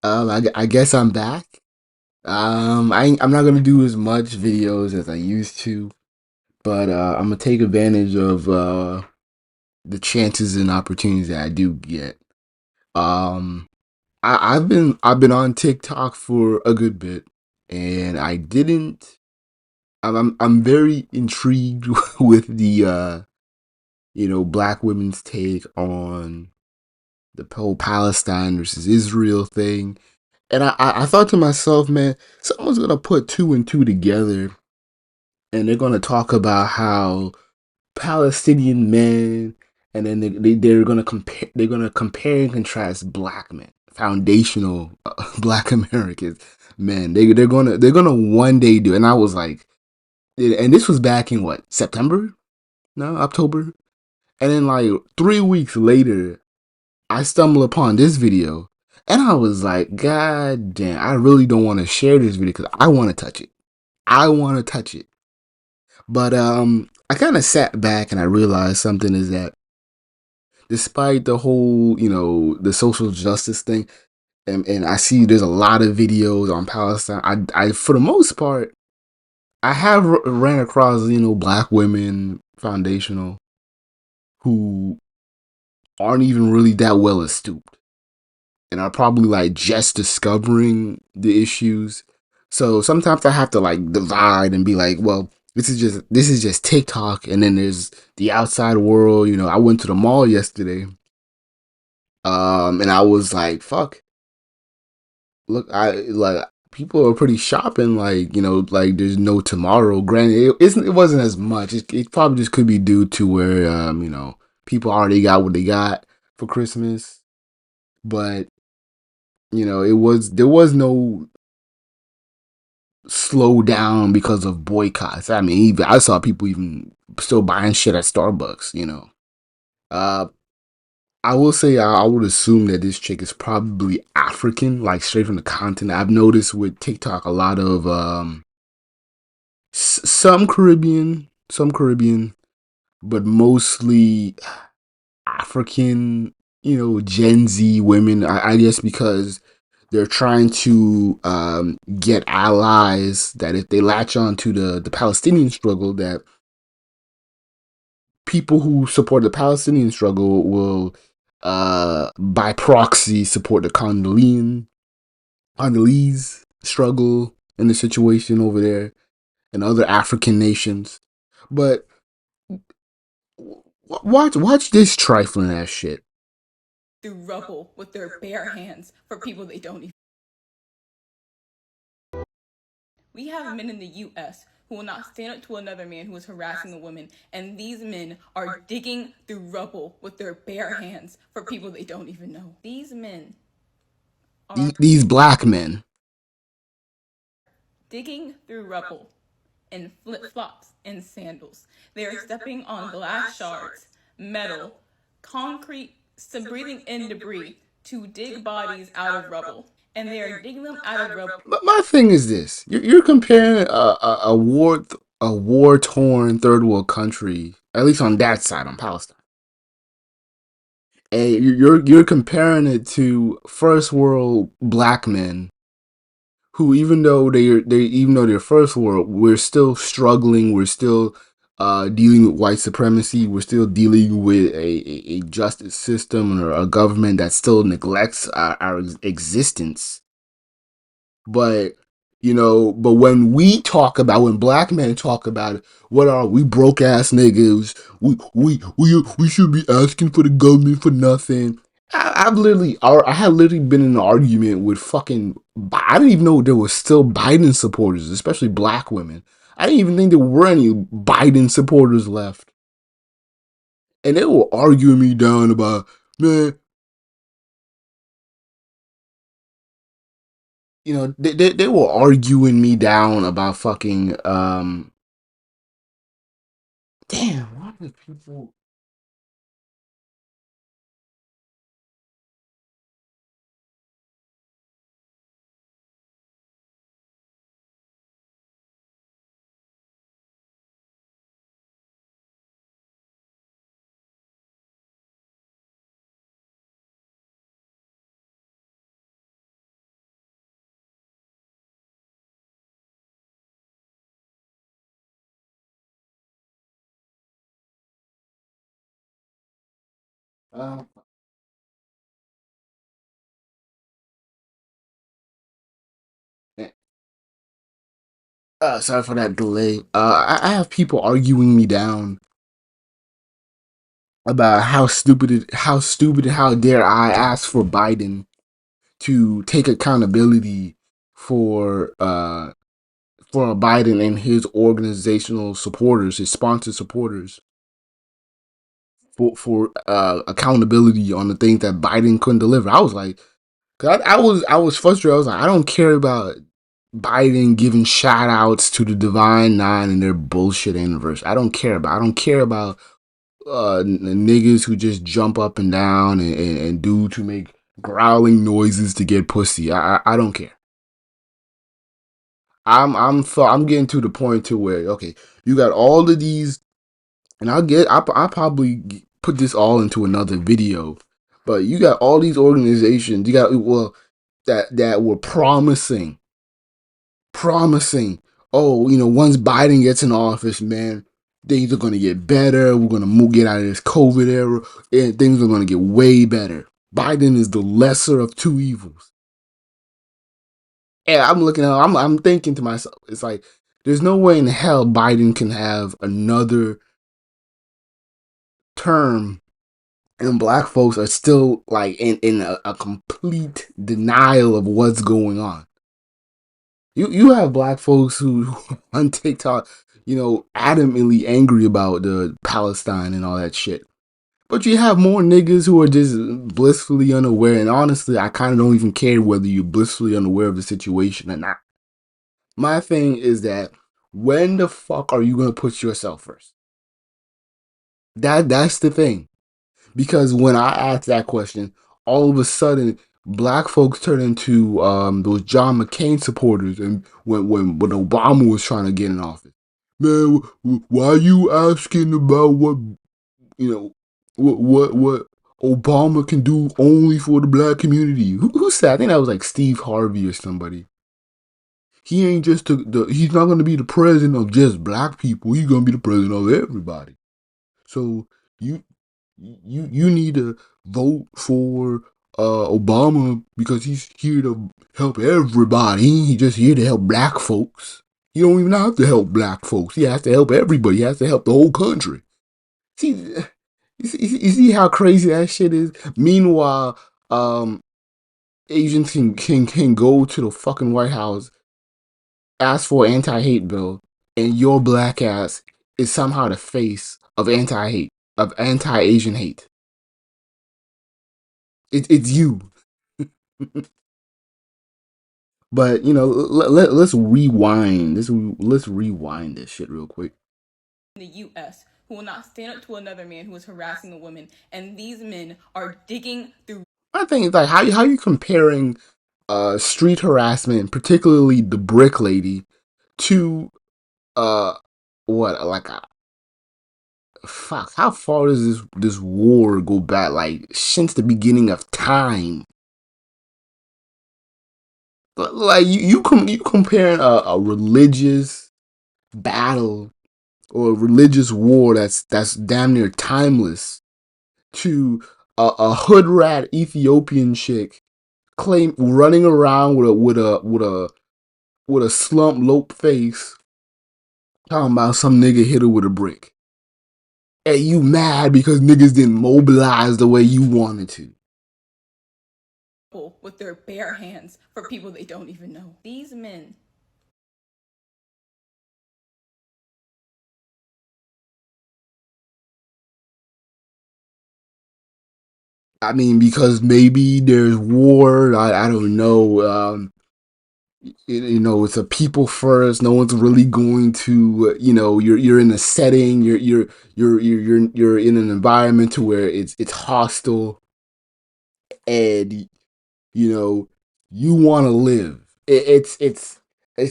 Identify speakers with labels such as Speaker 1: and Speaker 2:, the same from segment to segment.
Speaker 1: I guess I'm back. I'm not gonna do as much videos as I used to, but I'm gonna take advantage of the chances and opportunities that I do get. Um, I've been on TikTok for a good bit, and I didn't. I'm very intrigued with the black women's take on the whole Palestine versus Israel thing. And I thought to myself, man, someone's gonna put two and two together, and they're gonna talk about how Palestinian men, and then they're gonna compare and contrast black men, foundational black Americans, men. They're gonna one day do. And I was like, and this was back in what, September? No, October. And then like 3 weeks later, I stumbled upon this video, and I was like, God damn, I really don't want to share this video because I want to touch it. I want to touch it. But I kind of sat back and I realized something is that despite the whole, the social justice thing, and I see there's a lot of videos on Palestine. I for the most part, I have ran across, black women foundational who aren't even really that well astute and are probably like just discovering the issues. So sometimes I have to like divide and be like, well, this is just TikTok, and then there's the outside world. I went to the mall yesterday, and I was like, fuck, look, I like people are pretty shopping, like like there's no tomorrow. Granted, it wasn't as much. It probably just could be due to where people already got what they got for Christmas, but there was no slow down because of boycotts. I mean, even I saw people even still buying shit at Starbucks. Uh, I will say I would assume that this chick is probably African, like straight from the continent. I've noticed with TikTok a lot of some Caribbean, but mostly African. Gen Z women. I guess because they're trying to get allies that if they latch on to the Palestinian struggle, that people who support the Palestinian struggle will by proxy support the Congolese struggle in the situation over there and other African nations. But watch this trifling ass shit.
Speaker 2: Through rubble with their bare hands for people they don't even. We have men in the US who will not stand up to another man who is harassing a woman, and these men are digging through rubble with their bare hands for people they don't even know. These men are
Speaker 1: These black men.
Speaker 2: digging through rubble in flip flops and sandals. They are stepping on glass shards, metal, concrete, breathing in debris to dig bodies out of rubble. And they are digging them out of rubble.
Speaker 1: But my thing is this: you're comparing a war torn third world country, at least on that side, on Palestine, and you're comparing it to first world black men who, even though they're first world, we're still struggling. We're still dealing with white supremacy. We're still dealing with a justice system or a government that still neglects our existence. But but when black men talk about it, what are we, broke ass niggas? We should be asking for the government for nothing. I had literally been in an argument with fucking. I didn't even know there was still Biden supporters, especially black women. I didn't even think there were any Biden supporters left, and they were arguing me down about, man. They were arguing me down about fucking damn, why do people Uh, Sorry for that delay. I have people arguing me down about how dare I ask for Biden to take accountability for Biden and his organizational supporters, his sponsored supporters, for accountability on the things that Biden couldn't deliver. I was like, 'cause I was frustrated. I was like, I don't care about Biden giving shout outs to the Divine Nine and their bullshit anniversary. I don't care about niggas who just jump up and down and do to make growling noises to get pussy. I don't care. I'm getting to the point to where, okay, you got all of these, and I'll probably put this all into another video, but you got all these organizations, you got, well, that were promising, oh, once Biden gets in office, man, things are gonna get better. We're gonna get out of this COVID era, and things are gonna get way better. Biden is the lesser of two evils. And I'm thinking to myself, it's like, there's no way in hell Biden can have another term and black folks are still like in a complete denial of what's going on. You have black folks who on TikTok, adamantly angry about the Palestine and all that shit. But you have more niggas who are just blissfully unaware. And honestly, I kind of don't even care whether you're blissfully unaware of the situation or not. My thing is that, when the fuck are you gonna put yourself first? That's the thing. Because when I ask that question, all of a sudden black folks turn into those John McCain supporters, and when Obama was trying to get in office, man, why are you asking about what Obama can do only for the black community? Who said? I think that was like Steve Harvey or somebody. He ain't just he's not going to be the president of just black people. He's going to be the president of everybody. So you you need to vote for Obama because he's here to help everybody. He's just here to help black folks. He don't even have to help black folks. He has to help everybody. He has to help the whole country. See, you see how crazy that shit is. Meanwhile, Asians can go to the fucking White House, ask for an anti-hate bill, and your black ass is somehow the face of anti-hate, of anti-Asian hate. It's you. But let's rewind. Let's rewind this shit real quick.
Speaker 2: In the U.S. who will not stand up to another man who is harassing a woman, and these men are digging through.
Speaker 1: My thing is, like, how you comparing street harassment, particularly the brick lady, to uh what, like, fuck, how far does this war go back? Like, since the beginning of time. Like, you comparing a religious battle or a religious war that's damn near timeless to a hood rat Ethiopian chick claim running around with a slump lope face, talking about some nigga hit her with a brick. And you mad because niggas didn't mobilize the way you wanted to.
Speaker 2: With their bare hands for people they don't even know. These men.
Speaker 1: I mean, because maybe there's war. I don't know. It's a people first. No one's really going to. You're in a setting. You're in an environment to where it's hostile, and you want to live. It's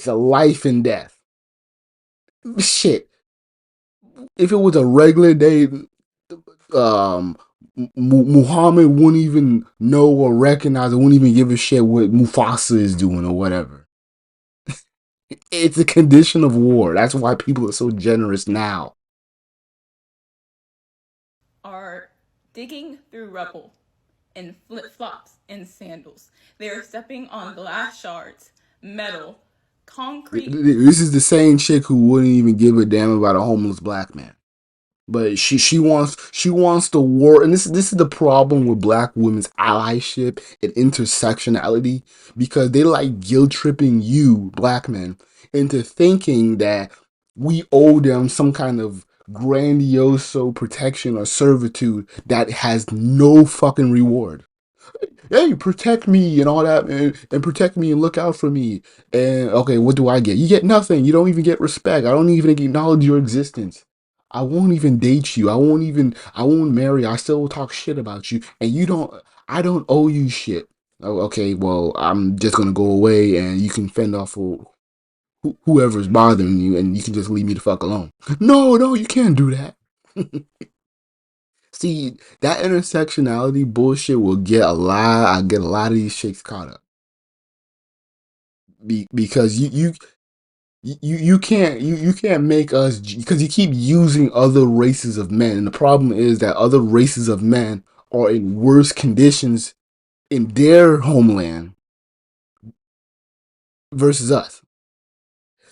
Speaker 1: a life and death. Shit. If it was a regular day, um, Muhammad wouldn't even know or recognize, or wouldn't even give a shit what Mufasa is doing or whatever. It's a condition of war. That's why people are so generous now.
Speaker 2: Are digging through rubble in flip flops and sandals. They are stepping on glass shards, metal, concrete.
Speaker 1: This is the same chick who wouldn't even give a damn about a homeless black man. But she wants the war, and this is the problem with black women's allyship and intersectionality, because they like guilt tripping you, black men, into thinking that we owe them some kind of grandiose protection or servitude that has no fucking reward. Hey, protect me and all that, and protect me and look out for me. And okay, what do I get? You get nothing. You don't even get respect. I don't even acknowledge your existence. I won't even date you. I won't marry you. I still will talk shit about you. And I don't owe you shit. Oh, okay, well, I'm just gonna go away and you can fend off for whoever's bothering you and you can just leave me the fuck alone. No, you can't do that. See, that intersectionality bullshit will get I get a lot of these chicks caught up. Because you can't make us, because you keep using other races of men, and the problem is that other races of men are in worse conditions in their homeland versus us.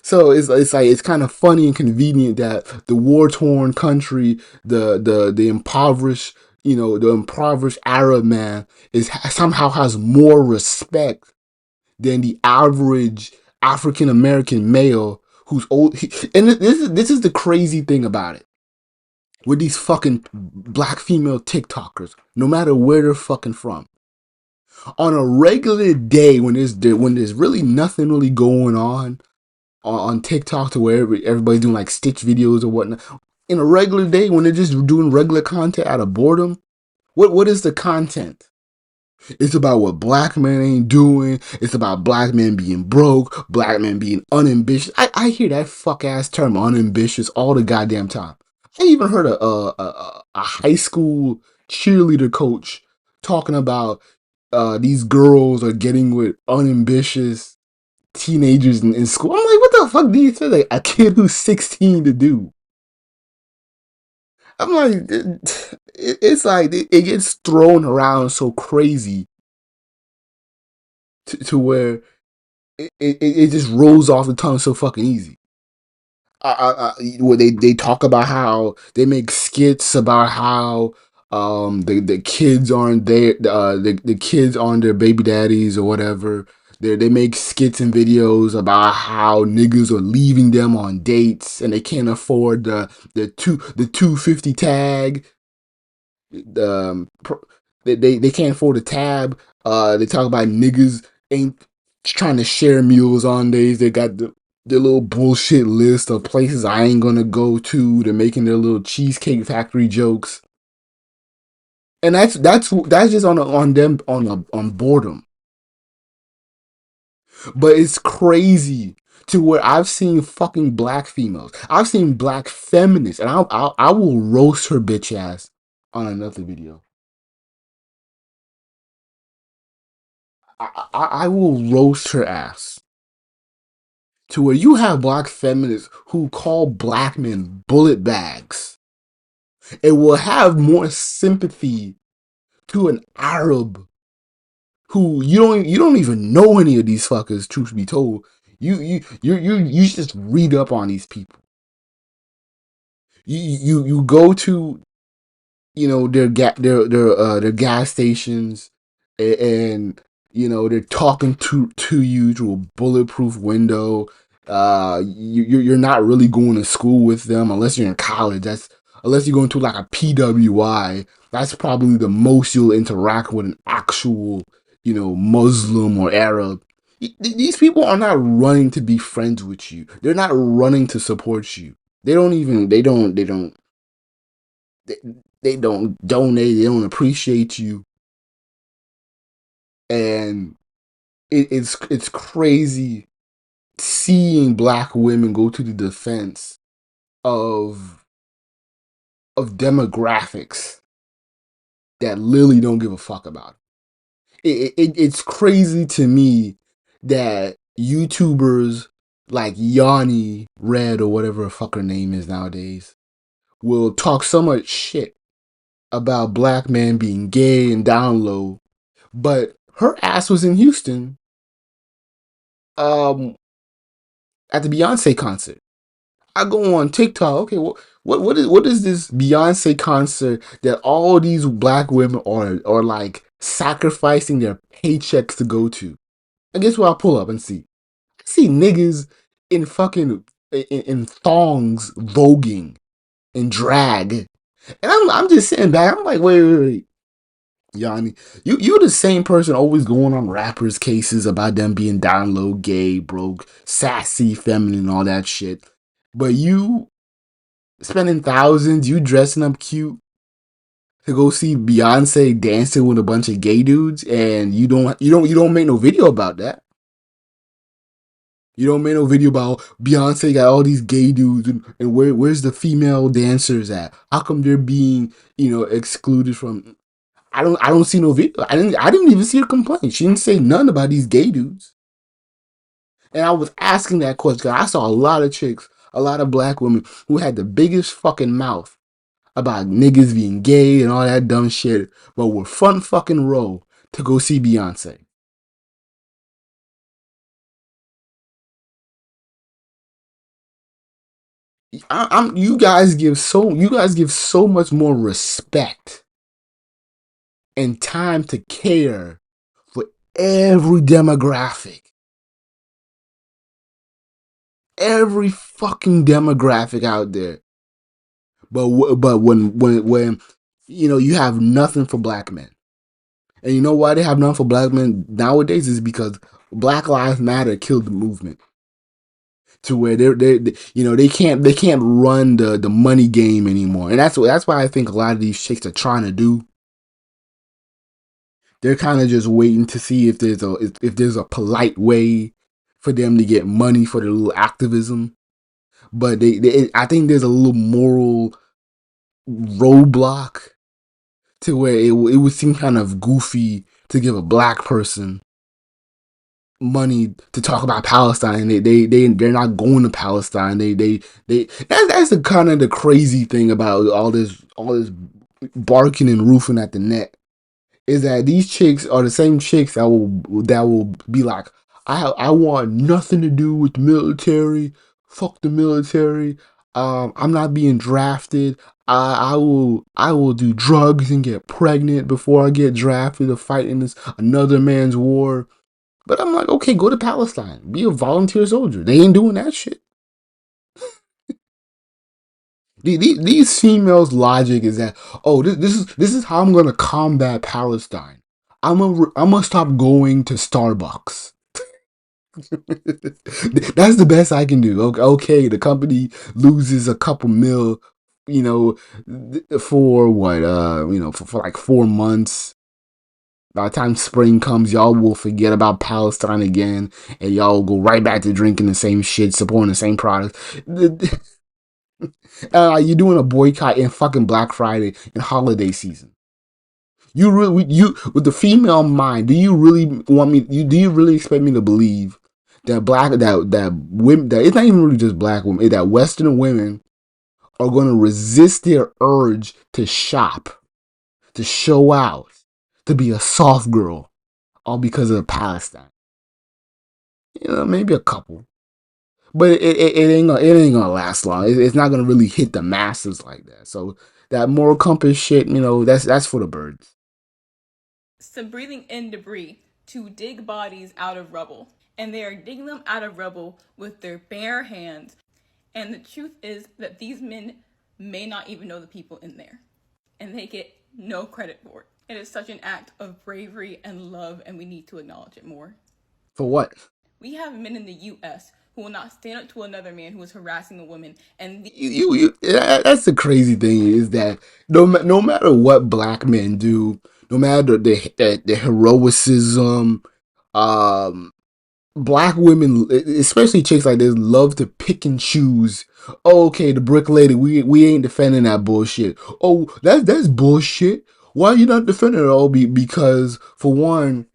Speaker 1: So it's kind of funny and convenient that the war torn country, the impoverished, the impoverished Arab man is somehow has more respect than the average African American male who's old. And this is the crazy thing about it with these fucking black female TikTokers. No matter where they're fucking from, on a regular day when there's really nothing really going on TikTok, to where everybody's doing like Stitch videos or whatnot. In a regular day when they're just doing regular content out of boredom, what is the content? It's about what black men ain't doing. It's about black men being broke, black men being unambitious. I hear that fuck ass term unambitious all the goddamn time. I even heard a high school cheerleader coach talking about these girls are getting with unambitious teenagers in school. I'm like, what the fuck do you say like a kid who's 16 to do? I'm like, it's like it gets thrown around so crazy to where it just rolls off the tongue so fucking easy. Where they talk about how they make skits about how the kids aren't there, the kids aren't their baby daddies or whatever. They make skits and videos about how niggas are leaving them on dates and they can't afford the 250 tag. Um, they can't afford a tab. They talk about niggas ain't trying to share meals on days. They got their little bullshit list of places I ain't gonna go to. They're making their little cheesecake factory jokes, and that's just on them on boredom. But it's crazy to where I've seen fucking black females. I've seen black feminists, and I will roast her bitch ass on another video. I will roast her ass to where you have black feminists who call black men bullet bags and will have more sympathy to an Arab who you don't even know any of these fuckers. Truth be told, you just read up on these people. You go to their gas stations, and they're talking to you through a bulletproof window. You're not really going to school with them unless you're in college. That's unless you're going to like a PWI. That's probably the most you'll interact with an actual Muslim or Arab. These people are not running to be friends with you. They're not running to support you. They, they don't donate. They don't appreciate you, and it's crazy seeing black women go to the defense of demographics that literally don't give a fuck about. It's crazy to me that YouTubers like Yanni Red or whatever the fuck her name is nowadays will talk so much shit about black men being gay and down low, but her ass was in Houston um at the Beyonce concert. I go on TikTok. Okay, what is this Beyonce concert that all these black women are like sacrificing their paychecks to go to? And guess what? I pull up and see. I see niggas in fucking in thongs voguing and drag, and I'm just sitting back. I'm like, wait. Yanni, you're the same person always going on rappers' cases about them being down low, gay, broke, sassy, feminine, all that shit. But you spending thousands, you dressing up cute to go see Beyonce dancing with a bunch of gay dudes, and you don't make no video about that. You don't make no video about Beyonce got all these gay dudes and where's the female dancers at? How come they're being excluded from? I don't see no video. I didn't even see her complain. She didn't say nothing about these gay dudes. And I was asking that question because I saw a lot of chicks, a lot of black women who had the biggest fucking mouth about niggas being gay and all that dumb shit, but were front fucking row to go see Beyonce. You guys give so much more respect and time to care for every demographic, every fucking demographic out there. But when you have nothing for black men, and you know why they have nothing for black men nowadays is because Black Lives Matter killed the movement to where they can't run the money game anymore, and that's why I think a lot of these chicks are trying to do. They're kind of just waiting to see if there's a polite way for them to get money for their little activism, but I think there's a little moral roadblock to where it would seem kind of goofy to give a black person money to talk about Palestine. They're not going to Palestine. That's the kind of the crazy thing about all this barking and roofing at the net is that these chicks are the same chicks that will be like, I want nothing to do with the military. Fuck the military. I'm not being drafted. I will do drugs and get pregnant before I get drafted to fight in this another man's war. But I'm like, okay, go to Palestine. Be a volunteer soldier. They ain't doing that shit. These females' logic is that, oh, this is how I'm gonna combat Palestine. I'm gonna stop going to Starbucks. That's the best I can do. Okay, the company loses a couple mil, you know, for what, for like 4 months. By the time spring comes, y'all will forget about Palestine again, and y'all will go right back to drinking the same shit, supporting the same products. You're doing a boycott in fucking Black Friday and holiday season. You with the female mind, do you really want me? Do you really expect me to believe that women, that it's not even really just black women, that Western women are going to resist their urge to shop, to show out, to be a soft girl, all because of Palestine? Maybe a couple, but it ain't gonna last long. It's not gonna really hit the masses like that. So that moral compass shit, that's for the birds.
Speaker 2: Some breathing in debris to dig bodies out of rubble. And they are digging them out of rubble with their bare hands. And the truth is that these men may not even know the people in there. And they get no credit for it. It is such an act of bravery and love, and we need to acknowledge it more.
Speaker 1: For what?
Speaker 2: We have men in the U.S. who will not stand up to another man who is harassing a woman. And
Speaker 1: that's the crazy thing is that no matter what black men do, no matter the heroicism, um, black women, especially chicks like this, love to pick and choose. Oh, okay, the brick lady, we ain't defending that bullshit. Oh, that's bullshit. Why are you not defending it? All because for one,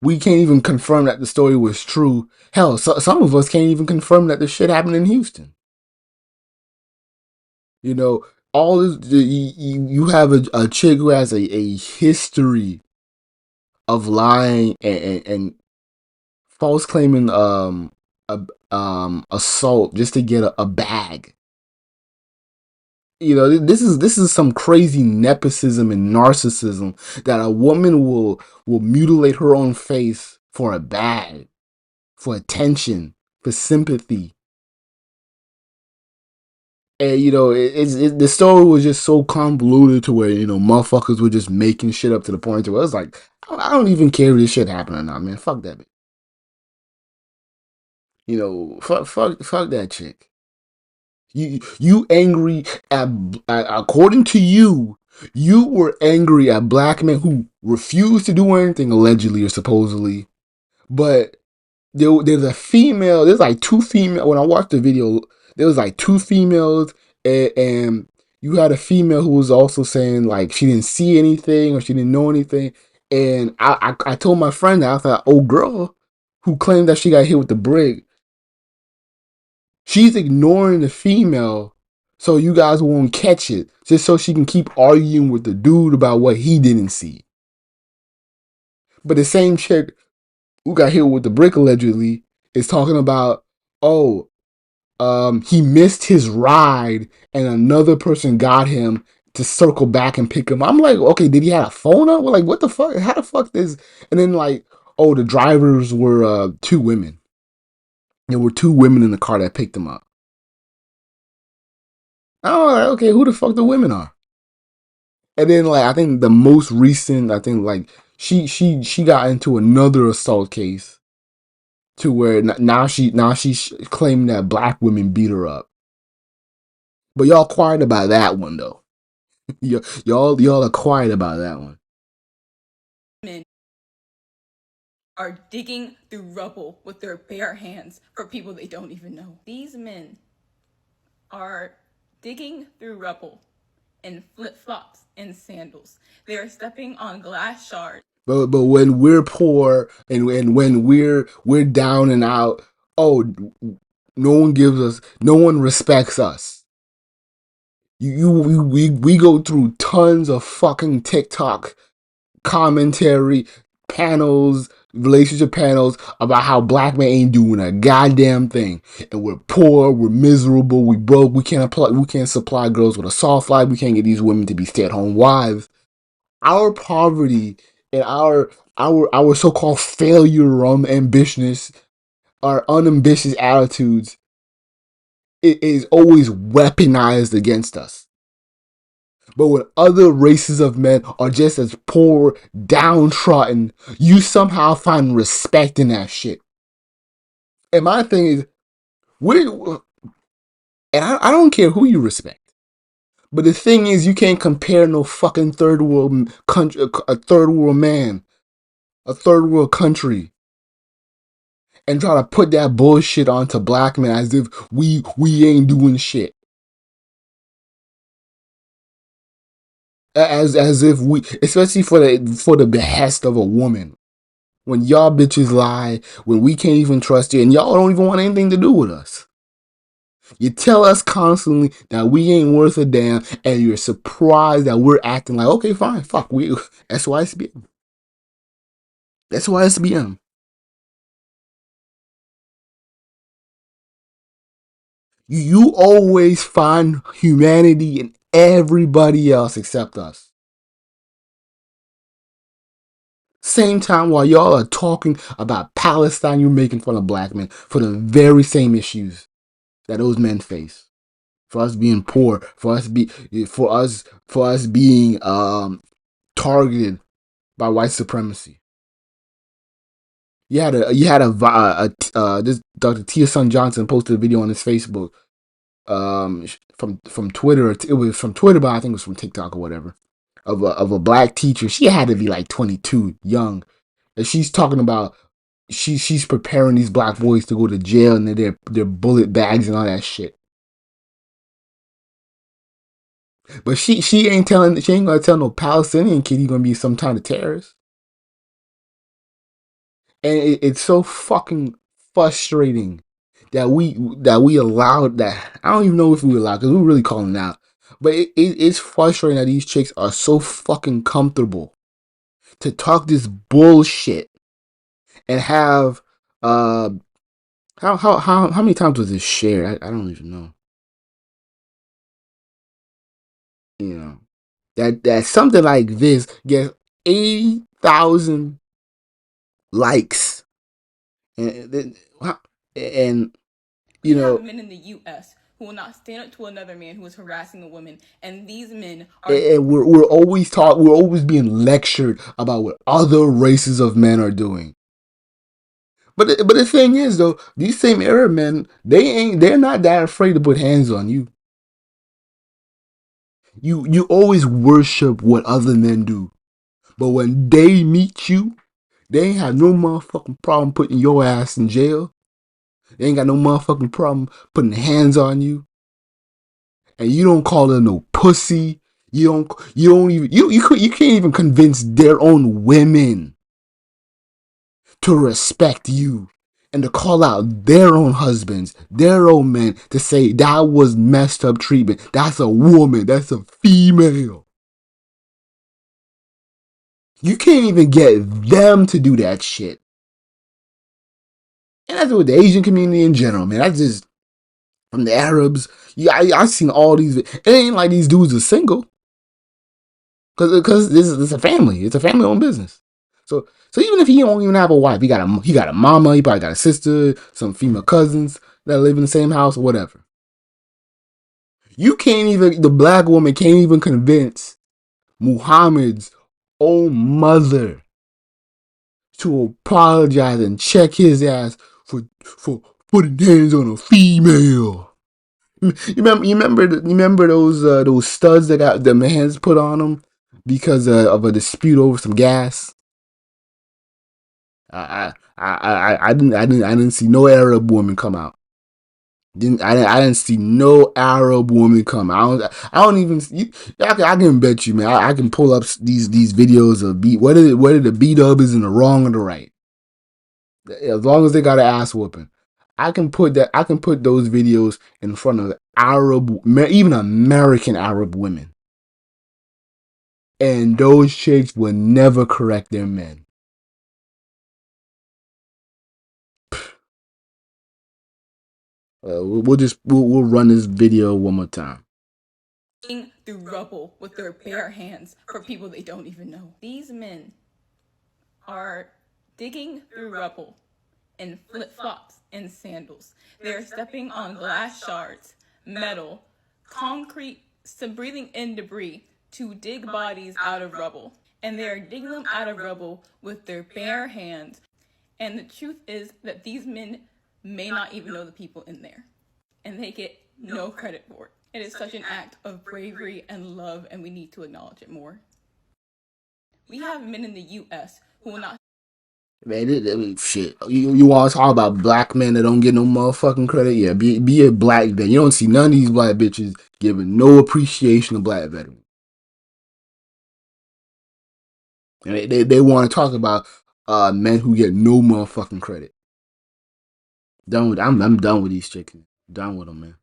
Speaker 1: we can't even confirm that the story was true. Hell, some of us can't even confirm that the shit happened in Houston. You know, all this, you have a chick who has a history of lying and false claiming a, assault just to get a bag. You know, this is some crazy nepotism and narcissism that a woman will mutilate her own face for a bag, for attention, for sympathy. And the story was just so convoluted to where motherfuckers were just making shit up to the point where it's like I don't even care if this shit happened or not, man. Fuck that bitch. Fuck that chick. You angry at according to you, you were angry at black men who refused to do anything allegedly or supposedly, but there's a female. There's like two female. When I watched the video, there was like two females, and you had a female who was also saying like she didn't see anything or she didn't know anything. And I told my friend that I thought, oh girl, who claimed that she got hit with the brick, she's ignoring the female so you guys won't catch it, just so she can keep arguing with the dude about what he didn't see. But the same chick who got hit with the brick allegedly is talking about, oh, he missed his ride and another person got him to circle back and pick him up. I'm like, okay, did he have a phone up? Well, like, what the fuck? How the fuck this? And then like, oh, the drivers were two women. There were two women in the car that picked him up. Oh, like, okay, who the fuck the women are? And then like, I think the most recent, I think like she got into another assault case to where now she's claiming that black women beat her up. But y'all quiet about that one though. y'all are quiet about that one.
Speaker 2: Men are digging through rubble with their bare hands for people they don't even know. These men are digging through rubble in flip-flops and sandals. They are stepping on glass shards.
Speaker 1: But when we're poor and when we're down and out, oh, no one respects us. We go through tons of fucking TikTok commentary panels, relationship panels about how black men ain't doing a goddamn thing, and we're poor, we're miserable, we broke, we can't supply girls with a soft life, we can't get these women to be stay-at-home wives. Our poverty and our so-called failure on ambitiousness, our unambitious attitudes, it is always weaponized against us. But when other races of men are just as poor, downtrodden, you somehow find respect in that shit. And my thing is, I don't care who you respect. But the thing is, you can't compare no fucking third world country, a third world man, a third world country, and try to put that bullshit onto black men as if we ain't doing shit. As if we, especially for the behest of a woman. When y'all bitches lie, when we can't even trust you, and y'all don't even want anything to do with us. You tell us constantly that we ain't worth a damn, and you're surprised that we're acting like, okay, fine, fuck, we SYSBM. SYSBM. You always find humanity in everybody else except us. Same time while y'all are talking about Palestine, you're making fun of black men for the very same issues that those men face. For us being poor, for us being targeted by white supremacy. This Dr. Tia Sun Johnson posted a video on his Facebook from Twitter. It was from Twitter, but I think it was from TikTok or whatever. Of a black teacher. She had to be like 22, young, and she's talking about she's preparing these black boys to go to jail and their bullet bags and all that shit. But she ain't gonna tell no Palestinian kid he's gonna be some kind of terrorist. And it's so fucking frustrating that we allowed that. I don't even know if we allowed, because we're really calling out. But it's frustrating that these chicks are so fucking comfortable to talk this bullshit and have uh how many times was this shared? I don't even know. You know that something like this gets 80,000 likes and
Speaker 2: We
Speaker 1: you
Speaker 2: have
Speaker 1: know
Speaker 2: men in the U.S. who will not stand up to another man who is harassing a woman, and these men are.
Speaker 1: and we're always being lectured about what other races of men are doing. But the thing is though, these same Arab men, they're not that afraid to put hands on you. You always worship what other men do. But when they meet you, they ain't have no motherfucking problem putting your ass in jail. They ain't got no motherfucking problem putting hands on you. And you don't call her no pussy. You don't even you can't even convince their own women to respect you and to call out their own husbands, their own men, to say that was messed up treatment. That's a woman. That's a female. You can't even get them to do that shit. And that's with the Asian community in general, man. That's just from the Arabs. Yeah, I've seen all these. It ain't like these dudes are single, because this is a family. It's a family owned business. So even if he don't even have a wife, he got a mama. He probably got a sister, some female cousins that live in the same house, or whatever. You can't even. The black woman can't even convince Muhammad's own mother to apologize and check his ass for putting hands on a female. You remember those studs that got the hands put on them because of a dispute over some gas. I didn't see no Arab woman come out. I didn't see no Arab woman come. I don't even. I can bet you, man. I can pull up these videos of whether the B dub is in the wrong or the right. As long as they got an ass whooping, I can put that. I can put those videos in front of Arab, even American Arab women, and those chicks will never correct their men. We'll run this video one more time.
Speaker 2: Through rubble with their bare hands for people they don't even know. These men are digging through rubble in flip-flops and sandals. They are stepping on glass shards, metal, concrete, breathing in debris to dig bodies out of rubble. And they are digging them out of rubble with their bare hands. And the truth is that these men may not even know the people in there. And they get no credit for it. It is such an act of bravery and love, and we need to acknowledge it more. We have men in the U.S. who will not.
Speaker 1: Man, shit. You want to talk about black men that don't get no motherfucking credit? Yeah, be a black vet. You don't see none of these black bitches giving no appreciation to black veterans. And they want to talk about men who get no motherfucking credit. I'm done with these chickens. Done with them, man.